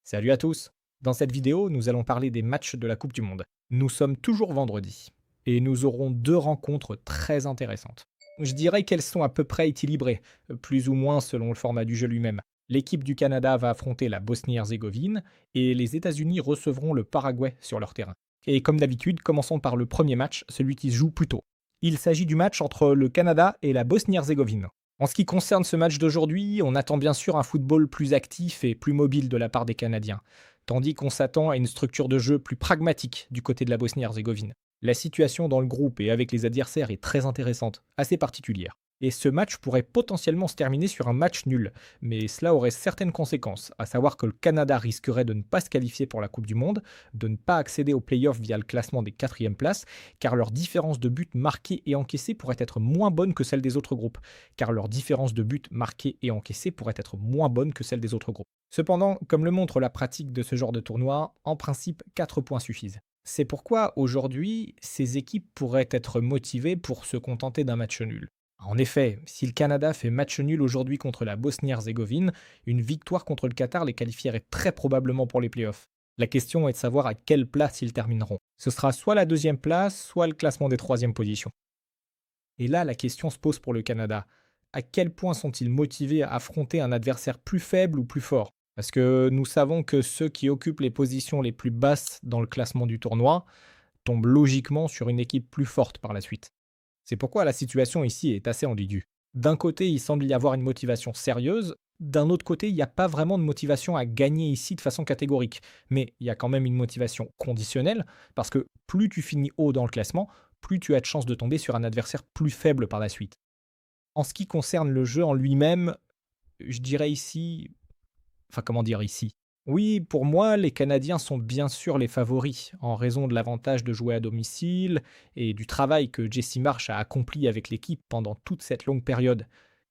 Salut à tous! Dans cette vidéo, nous allons parler des matchs de la Coupe du Monde. Nous sommes toujours vendredi et nous aurons deux rencontres très intéressantes. Je dirais qu'elles sont à peu près équilibrées, plus ou moins selon le format du jeu lui-même. L'équipe du Canada va affronter la Bosnie-Herzégovine et les États-Unis recevront le Paraguay sur leur terrain. Et comme d'habitude, commençons par le premier match, celui qui se joue plus tôt. Il s'agit du match entre le Canada et la Bosnie-Herzégovine. En ce qui concerne ce match d'aujourd'hui, on attend bien sûr un football plus actif et plus mobile de la part des Canadiens, tandis qu'on s'attend à une structure de jeu plus pragmatique du côté de la Bosnie-Herzégovine. La situation dans le groupe et avec les adversaires est très intéressante, assez particulière. Et ce match pourrait potentiellement se terminer sur un match nul, mais cela aurait certaines conséquences, à savoir que le Canada risquerait de ne pas se qualifier pour la Coupe du Monde, de ne pas accéder aux playoffs via le classement des quatrièmes places, car leur différence de buts marqués et encaissés pourrait être moins bonne que celle des autres groupes, car leur différence de buts marqués et encaissés pourrait être moins bonne que celle des autres groupes. Cependant, comme le montre la pratique de ce genre de tournoi, en principe 4 points suffisent. C'est pourquoi aujourd'hui, ces équipes pourraient être motivées pour se contenter d'un match nul. En effet, si le Canada fait match nul aujourd'hui contre la Bosnie-Herzégovine, une victoire contre le Qatar les qualifierait très probablement pour les playoffs. La question est de savoir à quelle place ils termineront. Ce sera soit la deuxième place, soit le classement des troisièmes positions. Et là, la question se pose pour le Canada. À quel point sont-ils motivés à affronter un adversaire plus faible ou plus fort? Parce que nous savons que ceux qui occupent les positions les plus basses dans le classement du tournoi tombent logiquement sur une équipe plus forte par la suite. C'est pourquoi la situation ici est assez ambiguë. D'un côté, il semble y avoir une motivation sérieuse, d'un autre côté, il n'y a pas vraiment de motivation à gagner ici de façon catégorique. Mais il y a quand même une motivation conditionnelle, parce que plus tu finis haut dans le classement, plus tu as de chances de tomber sur un adversaire plus faible par la suite. En ce qui concerne le jeu en lui-même, je dirais ici, enfin, comment dire ici? Oui, pour moi, les Canadiens sont bien sûr les favoris, en raison de l'avantage de jouer à domicile et du travail que Jesse Marsh a accompli avec l'équipe pendant toute cette longue période.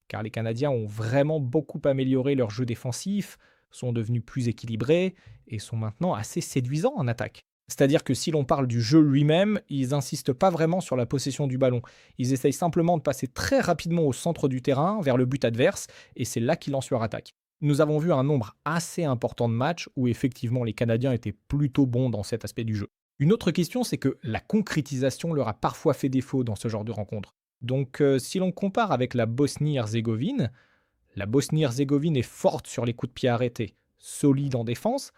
Car les Canadiens ont vraiment beaucoup amélioré leur jeu défensif, sont devenus plus équilibrés et sont maintenant assez séduisants en attaque. C'est-à-dire que si l'on parle du jeu lui-même, ils n'insistent pas vraiment sur la possession du ballon. Ils essayent simplement de passer très rapidement au centre du terrain, vers le but adverse, et c'est là qu'ils lancent leur attaque. Nous avons vu un nombre assez important de matchs où effectivement les Canadiens étaient plutôt bons dans cet aspect du jeu. Une autre question, c'est que la concrétisation leur a parfois fait défaut dans ce genre de rencontre. Donc si l'on compare avec la Bosnie-Herzégovine est forte sur les coups de pied arrêtés, solide en défense,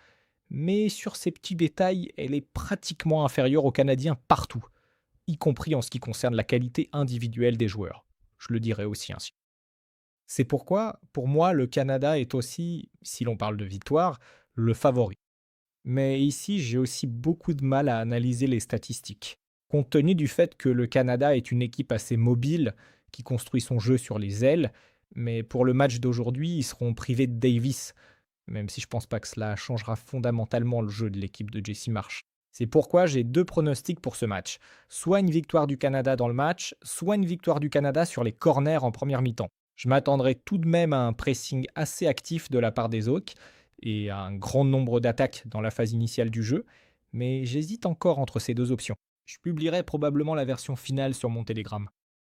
mais sur ces petits détails, elle est pratiquement inférieure aux Canadiens partout, y compris en ce qui concerne la qualité individuelle des joueurs. Je le dirais aussi ainsi. C'est pourquoi, pour moi, le Canada est aussi, si l'on parle de victoire, le favori. Mais ici, j'ai aussi beaucoup de mal à analyser les statistiques. Compte tenu du fait que le Canada est une équipe assez mobile, qui construit son jeu sur les ailes, mais pour le match d'aujourd'hui, ils seront privés de Davis, même si je pense pas que cela changera fondamentalement le jeu de l'équipe de Jesse Marsh. C'est pourquoi j'ai deux pronostics pour ce match. Soit une victoire du Canada dans le match, soit une victoire du Canada sur les corners en première mi-temps. Je m'attendrai tout de même à un pressing assez actif de la part des Hawks et à un grand nombre d'attaques dans la phase initiale du jeu, mais j'hésite encore entre ces deux options. Je publierai probablement la version finale sur mon Telegram.